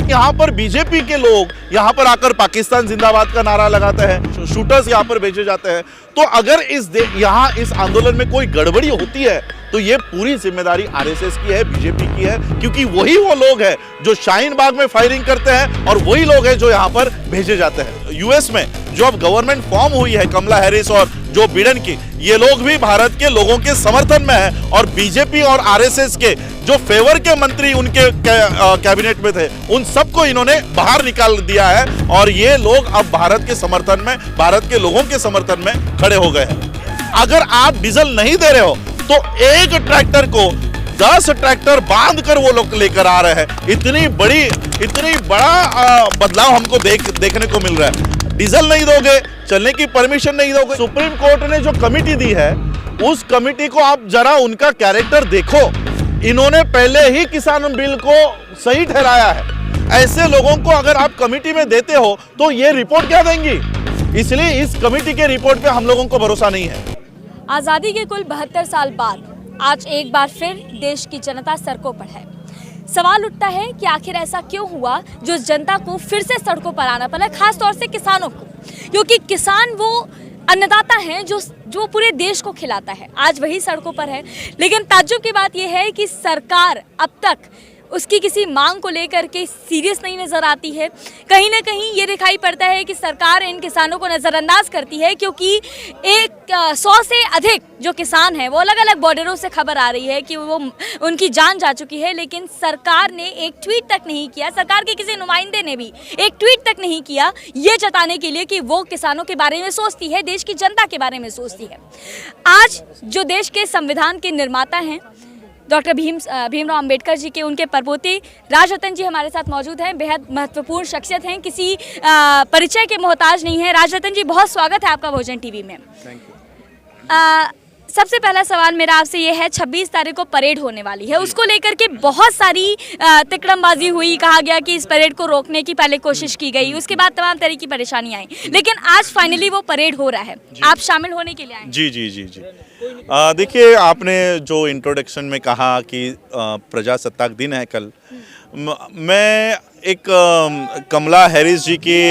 यहाँ पर बीजेपी के लोग यहाँ पर आकर पाकिस्तान जिंदाबाद का नारा लगाते हैं, शूटर्स यहाँ पर भेजे जाते हैं। तो अगर यहाँ इस आंदोलन में कोई गड़बड़ी होती है तो ये पूरी जिम्मेदारी आरएसएस की है, बीजेपी की है, क्योंकि वही वो लोग हैं जो शाहीन बाग में फायरिंग करते हैं और वही लोग हैं जो यहाँ पर भेजे जाते हैं। यूएस में जो अब गवर्नमेंट फॉर्म हुई है कमला हैरिस और जो बिडेन की, ये लोग भी भारत के लोगों के समर्थन में है और बीजेपी और आरएसएस के जो फेवर के मंत्री उनके कैबिनेट में थे उन सबको इन्होंने बाहर निकाल दिया है और ये लोग अब भारत के समर्थन में, भारत के लोगों के समर्थन में खड़े हो गए हैं। अगर आप डीजल नहीं दे रहे हो तो एक ट्रैक्टर को 10 ट्रैक्टर बांध कर वो लोग लेकर आ रहे हैं। इतनी बड़ा बदलाव हमको देखने को मिल रहा है। डीजल नहीं दोगे, चलने की परमिशन नहीं दोगे। सुप्रीम कोर्ट ने जो कमिटी दी है उस कमिटी को आप जरा उनका कैरेक्टर देखो। इन्होंने पहले ही किसान बिल को सही ठहराया है। ऐसे लोगों को अगर आप कमिटी में देते हो तो ये रिपोर्ट क्या देंगी? इसलिए इस कमिटी के रिपोर्ट पे हम लोगों को भरोसा नहीं है। आज़ादी के कुल 72 साल बाद आज एक बार फिर देश की जनता सड़कों पर है। सवाल उठता है कि आखिर ऐसा क्यों हुआ जो जनता को फिर से सड़कों पर आना पड़ा, खास तौर से किसानों को, क्योंकि किसान वो अन्नदाता हैं जो पूरे देश को खिलाता है। आज वही सड़कों पर है, लेकिन ताज्जुब की बात यह है कि सरकार अब तक उसकी किसी मांग को लेकर के सीरियस नहीं नज़र आती है। कहीं ना कहीं ये दिखाई पड़ता है कि सरकार इन किसानों को नज़रअंदाज करती है, क्योंकि 100 से अधिक जो किसान हैं वो अलग अलग बॉर्डरों से खबर आ रही है कि वो उनकी जान जा चुकी है, लेकिन सरकार ने एक ट्वीट तक नहीं किया, सरकार के किसी नुमाइंदे ने भी एक ट्वीट तक नहीं किया ये जताने के लिए कि वो किसानों के बारे में सोचती है, देश की जनता के बारे में सोचती है। आज जो देश के संविधान के निर्माता हैं डॉक्टर भीमराव अंबेडकर जी के उनके परपोते राजरतन जी हमारे साथ मौजूद हैं। बेहद महत्वपूर्ण शख्सियत हैं, किसी परिचय के मोहताज नहीं है। राजरतन जी, बहुत स्वागत है आपका भोजन टीवी में। Thank you. सबसे पहला सवाल मेरा आपसे ये है, 26 तारीख को परेड होने वाली है, उसको लेकर के बहुत सारी तिकड़मबाजी हुई, कहा गया कि इस परेड को रोकने की पहले कोशिश की गई, उसके बाद तमाम तरह की परेशानियां आई, लेकिन आज फाइनली वो परेड हो रहा है, आप शामिल होने के लिए आए? जी जी जी जी। देखिए, आपने जो इंट्रोडक्शन में कहा कि प्रजासत्ताक दिन है कल, मैं एक कमला हैरिस जी की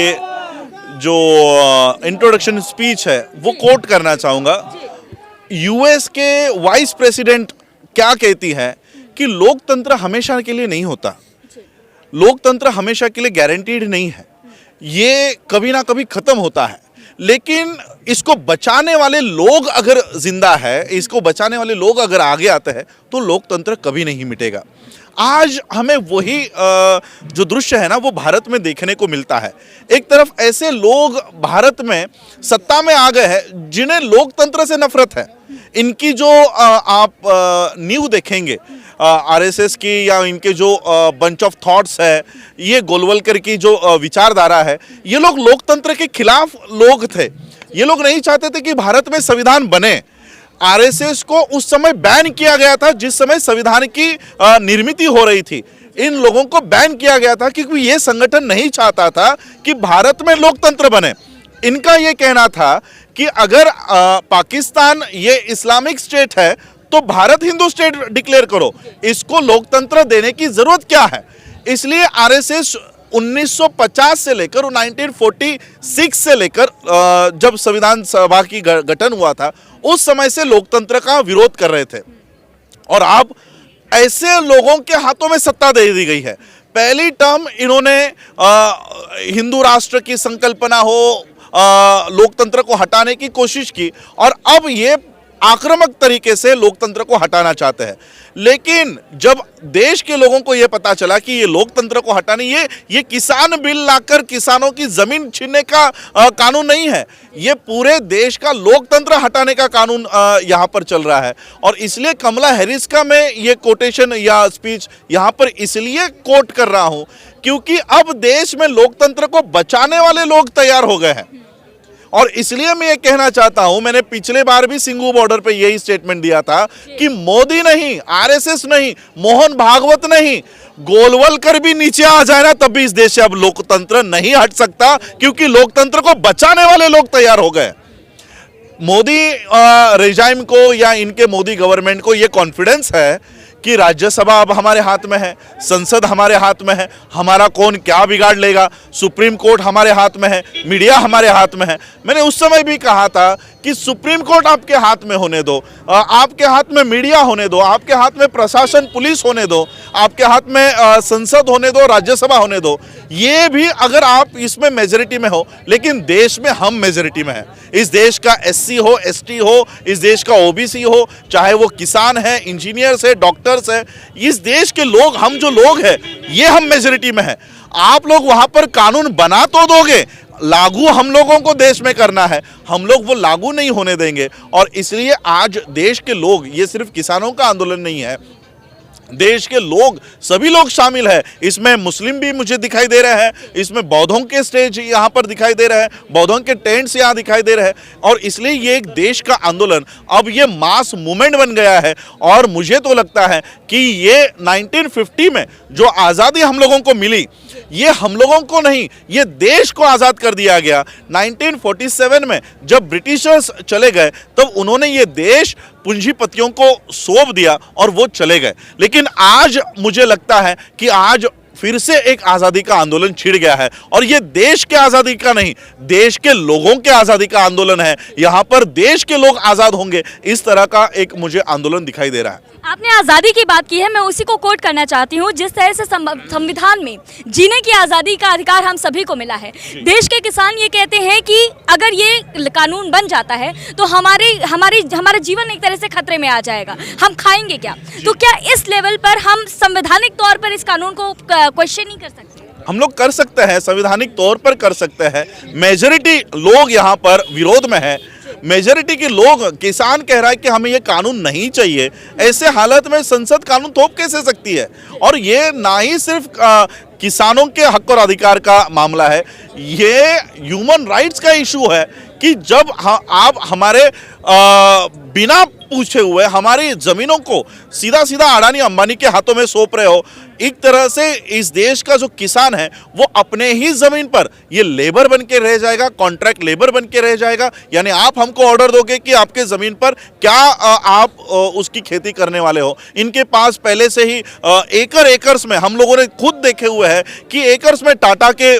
जो इंट्रोडक्शन स्पीच है वो कोट करना चाहूँगा। यूएस के वाइस प्रेसिडेंट क्या कहती है कि लोकतंत्र हमेशा के लिए नहीं होता, लोकतंत्र हमेशा के लिए गारंटीड नहीं है, ये कभी ना कभी खत्म होता है, लेकिन इसको बचाने वाले लोग अगर जिंदा है, इसको बचाने वाले लोग अगर आगे आते हैं तो लोकतंत्र कभी नहीं मिटेगा। आज हमें वही जो दृश्य है ना वो भारत में देखने को मिलता है। एक तरफ ऐसे लोग भारत में सत्ता में आ गए हैं जिन्हें लोकतंत्र से नफरत है। इनकी जो आप नींव देखेंगे आरएसएस की या इनके जो बंच ऑफ थॉट्स है, ये गोलवलकर की जो विचारधारा है, ये लोग लोकतंत्र के खिलाफ लोग थे। ये लोग नहीं चाहते थे कि भारत में संविधान बने। आरएसएस को उस समय बैन किया गया था जिस समय संविधान की निर्मित हो रही थी। इन लोगों को बैन किया गया था क्योंकि ये संगठन नहीं चाहता था कि भारत में लोकतंत्र बने। इनका ये कहना था कि अगर पाकिस्तान ये इस्लामिक स्टेट है तो भारत हिंदू स्टेट डिक्लेयर करो, इसको लोकतंत्र देने की जरूरत क्या है। इसलिए आरएसएस 1950 से लेकर 1946 से लेकर जब संविधान सभा की गठन हुआ था उस समय से लोकतंत्र का विरोध कर रहे थे, और अब ऐसे लोगों के हाथों में सत्ता दे दी गई है। पहली टर्म इन्होंने हिंदू राष्ट्र की संकल्पना हो, लोकतंत्र को हटाने की कोशिश की, और अब ये आक्रामक तरीके से लोकतंत्र को हटाना चाहते हैं। लेकिन जब देश के लोगों को यह पता चला कि ये लोकतंत्र को हटाने, ये किसान बिल लाकर किसानों की जमीन छीनने का कानून नहीं है, ये पूरे देश का लोकतंत्र हटाने का कानून यहाँ पर चल रहा है। और इसलिए कमला हैरिस का मैं ये कोटेशन या स्पीच यहाँ पर इसलिए कोट कर रहा हूँ क्योंकि अब देश में लोकतंत्र को बचाने वाले लोग तैयार हो गए हैं। और इसलिए मैं ये कहना चाहता हूं, मैंने पिछले बार भी सिंघू बॉर्डर पे यही स्टेटमेंट दिया था कि मोदी नहीं, आरएसएस नहीं, मोहन भागवत नहीं, गोलवलकर भी नीचे आ जाए ना तब भी इस देश से अब लोकतंत्र नहीं हट सकता, क्योंकि लोकतंत्र को बचाने वाले लोग तैयार हो गए। मोदी रेजाइम को या इनके मोदी गवर्नमेंट को ये कॉन्फिडेंस है कि राज्यसभा अब हमारे हाथ में है, संसद हमारे हाथ में है, हमारा कौन क्या बिगाड़ लेगा, सुप्रीम कोर्ट हमारे हाथ में है, मीडिया हमारे हाथ में है। मैंने उस समय भी कहा था कि सुप्रीम कोर्ट आपके हाथ में होने दो, आपके हाथ में मीडिया होने दो, आपके हाथ में प्रशासन पुलिस होने दो, आपके हाथ में संसद होने दो, राज्यसभा होने दो। ये भी अगर आप इसमें मेजॉरिटी में हो, लेकिन देश में हम मेजॉरिटी में हैं। इस देश का एससी हो, एसटी हो, इस देश का ओबीसी हो, चाहे वो किसान है, इंजीनियर्स है, डॉक्टर्स है, इस देश के लोग, हम जो लोग हैं, ये हम मेजॉरिटी में हैं। आप लोग वहां पर कानून बना तो दोगे, लागू हम लोगों को देश में करना है, हम लोग वो लागू नहीं होने देंगे। और इसलिए आज देश के लोग, ये सिर्फ किसानों का आंदोलन नहीं है, देश के लोग, सभी लोग शामिल है इसमें। मुस्लिम भी मुझे दिखाई दे रहे हैं, इसमें बौद्धों के स्टेज यहाँ पर दिखाई दे रहे हैं, बौद्धों के टेंट्स यहाँ दिखाई दे रहे हैं। और इसलिए ये एक देश का आंदोलन, अब ये मास मूवमेंट बन गया है। और मुझे तो लगता है कि ये 1950 में जो आज़ादी हम लोगों को मिली, ये हम लोगों को नहीं, ये देश को आज़ाद कर दिया गया। 1947 में जब ब्रिटिशर्स चले गए, तब उन्होंने ये देश पूंजीपतियों को सौंप दिया और वो चले गए। लेकिन आज मुझे लगता है कि आज फिर से एक आज़ादी का आंदोलन छिड़ गया है। और ये देश के आज़ादी का नहीं, देश के लोगों के आज़ादी का आंदोलन है। यहाँ पर देश के लोग आज़ाद होंगे, इस तरह का एक मुझे आंदोलन दिखाई दे रहा है। आपने आज़ादी की बात की है, मैं उसी को कोट करना चाहती हूँ। जिस तरह से संविधान में जीने की आज़ादी का अधिकार हम सभी को मिला है, देश के किसान ये कहते हैं कि अगर ये कानून बन जाता है तो हमारा जीवन एक तरह से खतरे में आ जाएगा, हम खाएंगे क्या? तो क्या इस लेवल पर हम संवैधानिक तौर पर इस कानून को क्वेश्चन नहीं कर सकते? हम लोग कर सकते हैं, संवैधानिक तौर पर कर सकते हैं। मेजॉरिटी लोग यहाँ पर विरोध में है, मेजॉरिटी के लोग, किसान कह रहा है कि हमें ये कानून नहीं चाहिए। ऐसे हालत में संसद कानून थोप कैसे सकती है? और ये ना ही सिर्फ किसानों के हक और अधिकार का मामला है, ये ह्यूमन राइट्स का इशू है कि जब आप हमारे बिना पूछे हुए हमारी जमीनों को सीधा सीधा अडानी अंबानी के हाथों में सौंप रहे हो। एक तरह से इस देश का जो किसान है वो अपने ही जमीन पर ये लेबर बन के रह जाएगा, कॉन्ट्रैक्ट लेबर बन के रह जाएगा। यानी आप हमको ऑर्डर दोगे कि आपके जमीन पर क्या आप उसकी खेती करने वाले हो। इनके पास पहले से ही एकर्स में, हम लोगों ने खुद देखे हुए हैं कि एकर्स में टाटा के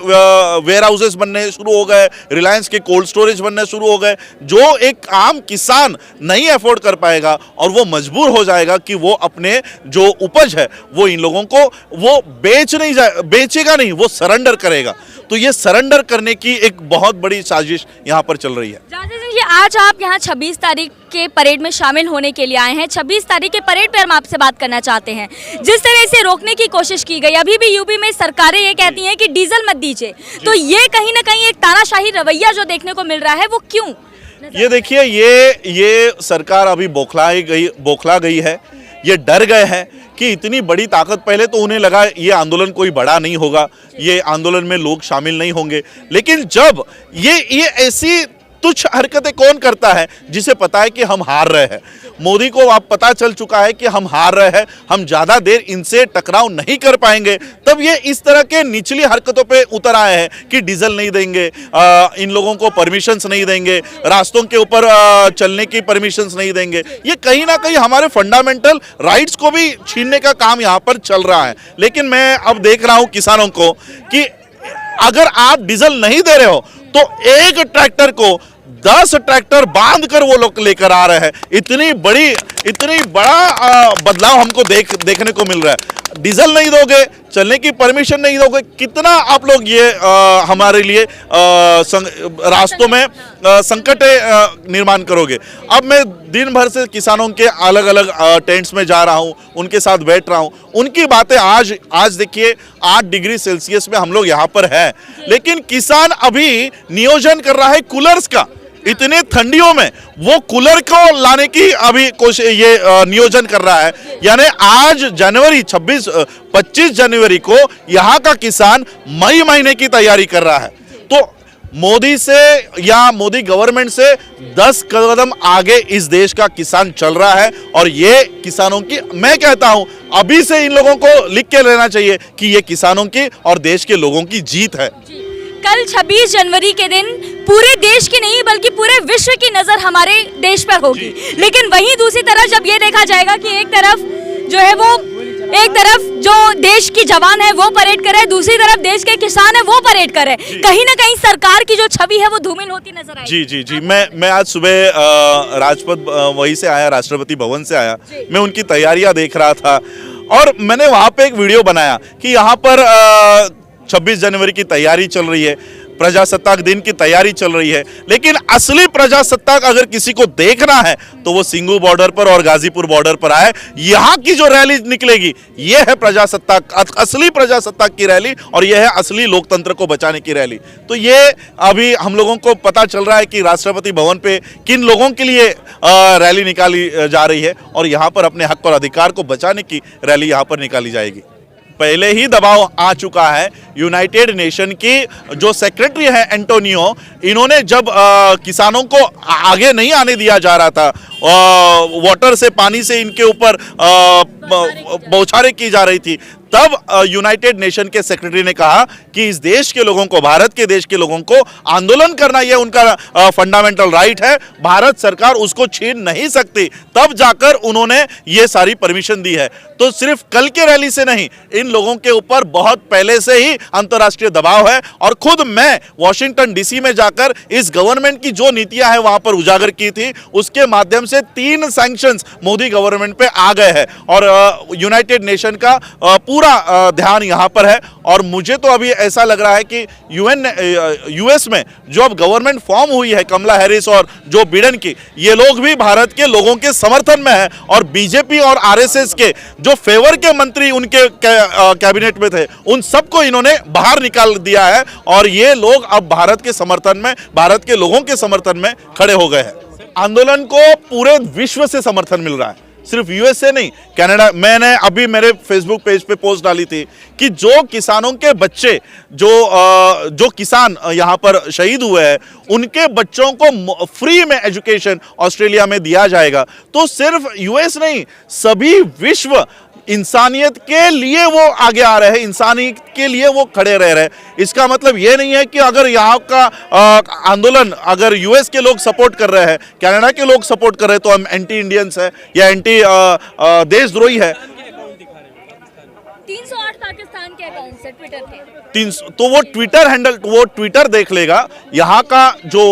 वेयर हाउसेस बनने शुरू हो गए, रिलायंस के कोल्ड स्टोरेज बनने शुरू हो गए, जो एक आम किसान नहीं अफोर्ड कर पाएगा और वो मजबूर हो जाएगा कि वो अपने जो उपज है वो इन लोगों को वो बेचेगा नहीं, वो सरेंडर करेगा। तो ये सरेंडर करने की एक बहुत बड़ी साजिश यहाँ पर चल रही है। जी, आज आप यहाँ 26 तारीख के परेड में शामिल होने के लिए आए हैं। 26 तारीख के परेड पर हम आपसे बात करना चाहते हैं। जिस तरह से रोकने की कोशिश की गई, अभी भी यूपी में सरकारें ये कहती हैं कि डीजल मत दीजिए, तो ये कहीं ना कहीं एक तानाशाही रवैया जो देखने को मिल रहा है, वो क्यों? ये देखिए, ये सरकार अभी बौखला गई है, ये डर गए हैं कि इतनी बड़ी ताकत, पहले तो उन्हें लगा ये आंदोलन कोई बड़ा नहीं होगा, ये आंदोलन में लोग शामिल नहीं होंगे। लेकिन जब ये ऐसी तुच्छ हरकतें कौन करता है जिसे पता है कि हम हार रहे हैं? मोदी को अब पता चल चुका है कि हम हार रहे हैं, हम ज़्यादा देर इनसे टकराव नहीं कर पाएंगे, तब ये इस तरह के निचली हरकतों पे उतर आए हैं कि डीजल नहीं देंगे, इन लोगों को परमिशंस नहीं देंगे, रास्तों के ऊपर चलने की परमिशंस नहीं देंगे। ये कहीं ना कहीं हमारे फंडामेंटल राइट्स को भी छीनने का काम यहाँ पर चल रहा है। लेकिन मैं अब देख रहा हूँ किसानों को कि अगर आप डीजल नहीं दे रहे हो तो एक ट्रैक्टर को 10 ट्रैक्टर बांध कर वो लोग लेकर आ रहे हैं। इतनी बड़ा बदलाव हमको देखने को मिल रहा है। डीजल नहीं दोगे, चलने की परमिशन नहीं दोगे, कितना आप लोग ये हमारे लिए रास्तों में संकट निर्माण करोगे। अब मैं दिन भर से किसानों के अलग अलग टेंट्स में जा रहा हूँ, उनके साथ बैठ रहा हूँ, उनकी बातें आज देखिए 8 डिग्री सेल्सियस में हम लोग यहाँ पर हैं, लेकिन किसान अभी नियोजन कर रहा है कूलर्स का। इतने ठंडियों में वो कूलर को लाने की अभी नियोजन कर रहा है। यानी आज 25 जनवरी को यहाँ का किसान मई महीने की तैयारी कर रहा है। तो मोदी से या मोदी गवर्नमेंट से 10 कदम आगे इस देश का किसान चल रहा है। और ये किसानों की, मैं कहता हूं अभी से इन लोगों को लिख के लेना चाहिए कि ये किसानों की और देश के लोगों की जीत है। कल 26 जनवरी के दिन पूरे देश की नहीं बल्कि पूरे विश्व की नजर हमारे देश पर होगी, लेकिन वहीं दूसरी तरफ जब ये देखा जाएगा कि एक तरफ जो है वो एक तरफ जो देश की जवान है वो परेड कर रहे हैं, दूसरी तरफ देश के किसान है वो परेड कर रहे हैं। कहीं ना कहीं सरकार की जो छवि है वो धूमिल होती नजर आई। जी जी जी, मैं आज सुबह राजपथ वहीं से आया, राष्ट्रपति भवन से आया, मैं उनकी तैयारियां देख रहा था और मैंने वहां पे एक वीडियो बनाया कि यहाँ पर 26 जनवरी की तैयारी चल रही है, प्रजासत्ताक दिन की तैयारी चल रही है, लेकिन असली प्रजासत्ताक अगर किसी को देखना है तो वो सिंगू बॉर्डर पर और गाजीपुर बॉर्डर पर आए। यहाँ की जो रैली निकलेगी ये है प्रजासत्ताक, असली प्रजासत्ताक की रैली, और ये है असली लोकतंत्र को बचाने की रैली। तो ये अभी हम लोगों को पता चल रहा है कि राष्ट्रपति भवन पे किन लोगों के लिए रैली निकाली जा रही है और यहाँ पर अपने हक और अधिकार को बचाने की रैली यहाँ पर निकाली जाएगी। पहले ही दबाव आ चुका है। यूनाइटेड नेशन की जो सेक्रेटरी है एंटोनियो, इन्होंने जब किसानों को आगे नहीं आने दिया जा रहा था, वाटर से, पानी से इनके ऊपर बौछारें की जा रही थी, तब यूनाइटेड नेशन के सेक्रेटरी ने कहा कि इस देश के लोगों को, भारत के देश के लोगों को आंदोलन करना यह उनका फंडामेंटल राइट है, भारत सरकार उसको छीन नहीं सकती। तब जाकर उन्होंने ये सारी परमिशन दी है। तो सिर्फ कल के रैली से नहीं, इन लोगों के ऊपर बहुत पहले से ही अंतर्राष्ट्रीय दबाव है और खुद मैं वॉशिंगटन डीसी में जाकर इस गवर्नमेंट की जो नीतियां हैं वहां पर उजागर की थी, उसके माध्यम से 3 सैंक्शंस मोदी गवर्नमेंट पे आ गए हैं और यूनाइटेड नेशन का पूरा ध्यान यहां पर है। और मुझे तो अभी ऐसा लग रहा है कि यूएस में जो अब गवर्नमेंट फॉर्म हुई है कमला हैरिस और जो बिडेन की, ये लोग भी भारत के लोगों के समर्थन में है और बीजेपी और आरएसएस के जो फेवर के मंत्री उनके कैबिनेट में थे, उन सबको इन्होंने बाहर निकाल दिया है और ये लोग अब भारत के समर्थन में, भारत के लोगों के समर्थन में खड़े हो गए हैं। आंदोलन को पूरे विश्व से समर्थन मिल रहा है, सिर्फ यूएस से नहीं, कनाडा। मैंने अभी मेरे फेसबुक पेज पे पोस्ट डाली थी कि जो किसानों के बच्चे, जो किसान यहाँ पर शहीद हुए हैं, उनके बच्चों को फ्री में एजुकेशन ऑस्ट्रेलिया में दिया जाएगा। तो सिर्फ यूएस नहीं, सभी विश्व इंसानियत के लिए वो आगे आ रहे हैं, इंसानियत के लिए वो खड़े रह रहे हैं। इसका मतलब ये नहीं है कि अगर यहाँ का आंदोलन अगर यूएस के लोग सपोर्ट कर रहे हैं, कनाडा के लोग सपोर्ट कर रहे हैं, तो हम एंटी इंडियंस है या एंटी देशद्रोही है। 308 पाकिस्तान के अकाउंट से ट्विटर के 300, तो वो ट्विटर हैंडल, वो ट्विटर देख लेगा। यहाँ का जो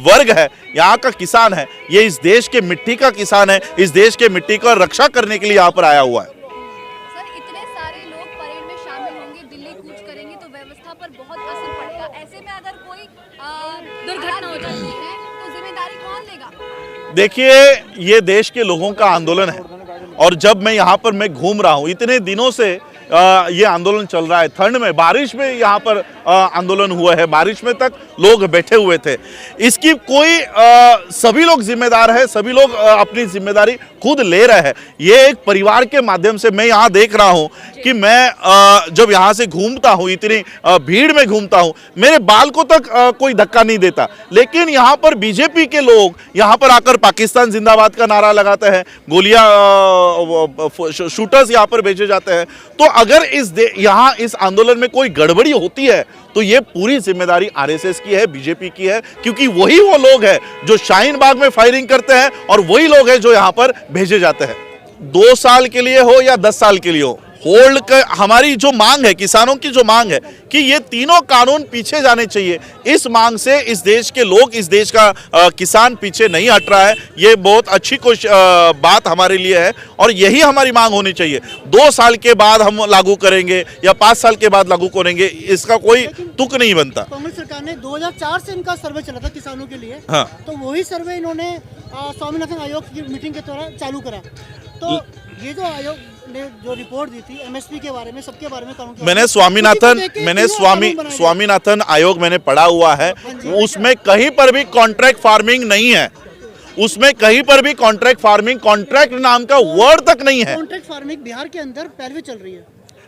वर्ग है, यहाँ का किसान है, ये इस देश के मिट्टी का किसान है, इस देश के मिट्टी का रक्षा करने के लिए यहाँ पर आया हुआ है। सर, इतने सारे लोग परेड में शामिल होंगे, दिल्ली कूच करेंगे तो व्यवस्था पर बहुत असर पड़ेगा। ऐसे में अगर कोई दुर्घटना हो जाती है तो जिम्मेदारी कौन लेगा? देखिए, ये देश के लोगों का आंदोलन है और जब मैं यहाँ पर मैं घूम रहा हूँ, इतने दिनों से ये आंदोलन चल रहा है। ठंड में, बारिश में यहाँ पर आंदोलन हुआ है, बारिश में तक लोग बैठे हुए थे। इसकी कोई सभी लोग जिम्मेदार है, सभी लोग अपनी जिम्मेदारी खुद ले रहे हैं। ये एक परिवार के माध्यम से मैं यहाँ देख रहा हूँ कि मैं जब यहाँ से घूमता हूँ, इतनी भीड़ में घूमता हूँ, मेरे बाल को तक कोई धक्का नहीं देता। लेकिन यहाँ पर बीजेपी के लोग यहाँ पर आकर पाकिस्तान जिंदाबाद का नारा लगाते हैं, गोलियां शूटर्स यहाँ पर भेजे जाते हैं। तो अगर यहाँ इस आंदोलन में कोई गड़बड़ी होती है तो ये पूरी जिम्मेदारी आरएसएस की है, बीजेपी की है, क्योंकि वही वो लोग हैं जो शाहीन बाग में फायरिंग करते हैं और वही लोग हैं जो यहाँ पर भेजे जाते हैं। 2 साल के लिए हो या 10 साल के लिए हो, होल्ड कर हमारी जो मांग है, किसानों की जो मांग है कि ये तीनों कानून पीछे जाने चाहिए। इस मांग से इस देश के लोग, इस देश का किसान पीछे नहीं हट रहा है। ये बहुत अच्छी बात हमारे लिए है और यही हमारी मांग होनी चाहिए। 2 साल के बाद हम लागू करेंगे या 5 साल के बाद लागू करेंगे, इसका कोई तुक नहीं बनता। कांग्रेस सरकार ने 2004 से इनका सर्वे चला था किसानों के लिए, हाँ। तो वही सर्वे इन्होंने स्वामीनाथन आयोग की मीटिंग के दौरान चालू करा। तो ये जो आयोग ने जो रिपोर्ट दी थी एमएसपी के बारे में, सबके बारे में कानून के मैंने स्वामीनाथन आयोग मैंने पढ़ा हुआ है, उसमें कहीं पर भी कॉन्ट्रैक्ट फार्मिंग नहीं है, उसमें कहीं पर भी कॉन्ट्रैक्ट फार्मिंग, कॉन्ट्रैक्ट नाम का वर्ड तक नहीं है। कॉन्ट्रैक्ट फार्मिंग बिहार के अंदर पहले चल रही है।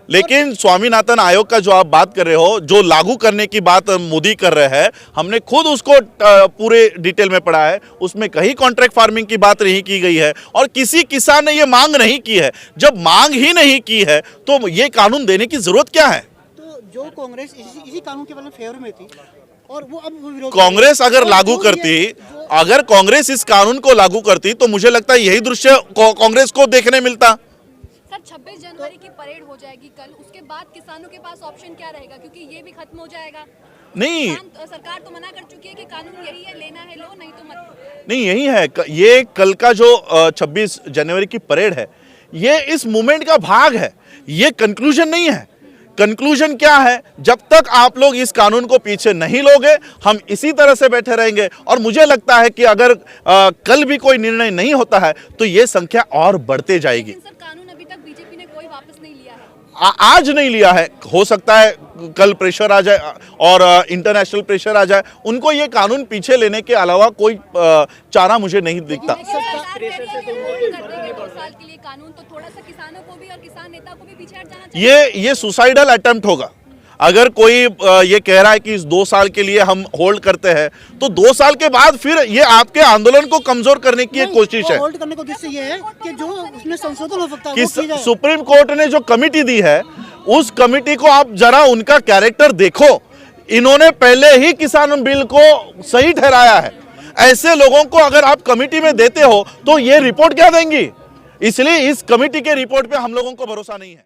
लेकिन स्वामीनाथन आयोग का जो आप बात कर रहे हो, जो लागू करने की बात मोदी कर रहे हैं, हमने खुद उसको पूरे डिटेल में पढ़ा है, उसमें कहीं कॉन्ट्रैक्ट फार्मिंग की बात नहीं की गई है और किसी किसान ने ये मांग नहीं की है। जब मांग ही नहीं की है तो ये कानून देने की जरूरत क्या है? तो जो कांग्रेस इसी कानून के बारे में फेवर में थी और वो अब विरोध, कांग्रेस अगर लागू करती, अगर कांग्रेस इस कानून को लागू करती तो मुझे लगता है यही दृश्य कांग्रेस को देखने मिलता। सर 26 जनवरी की परेड हो जाएगी कल, उसके बाद किसानों के पास ऑप्शन क्या रहेगा, क्योंकि ये भी खत्म हो जाएगा। नहीं सरकार तो मना कर चुकी है कि कानून यही है, लेना है लो, नहीं तो मत। नहीं, यही है। ये कल का जो 26 जनवरी की परेड है, ये इस मूवमेंट का भाग है, ये कंक्लूजन नहीं है। कंक्लूजन क्या है? जब तक आप लोग इस कानून को पीछे नहीं लोगे, हम इसी तरह से बैठे रहेंगे। और मुझे लगता है कि अगर कल भी कोई निर्णय नहीं होता है तो ये संख्या और बढ़ते जाएगी। लेकिन सर कानून अभी तक बीजेपी ने कोई वापस नहीं लिया है। आज नहीं लिया है, हो सकता है कल प्रेशर आ जाए और इंटरनेशनल प्रेशर आ जाए, उनको ये कानून पीछे लेने के अलावा कोई चारा मुझे नहीं दिखता। सरकार कह रही है कि होल्ड कर देंगे 2 साल के लिए कानून, तो थोड़ा सा किसानों को भी और किसान नेता को भी पीछे हट जाना चाहिए। ये सुसाइडल अटेम्प्ट होगा। अगर कोई ये कह रहा है कि इस 2 साल के लिए हम होल्ड करते हैं, तो 2 साल के बाद फिर ये आपके आंदोलन को कमजोर करने की एक कोशिश है। होल्ड करने का उद्देश्य ये है कि जो उसमें संशोधन हो सकता है कि वो की जाए। सुप्रीम कोर्ट ने जो कमिटी दी है, उस कमिटी को आप जरा उनका कैरेक्टर देखो। इन्होंने पहले ही किसान बिल को सही ठहराया है। ऐसे लोगों को अगर आप कमिटी में देते हो तो ये रिपोर्ट क्या देंगी? इसलिए इस कमिटी के रिपोर्ट पे हम लोगों को भरोसा नहीं है।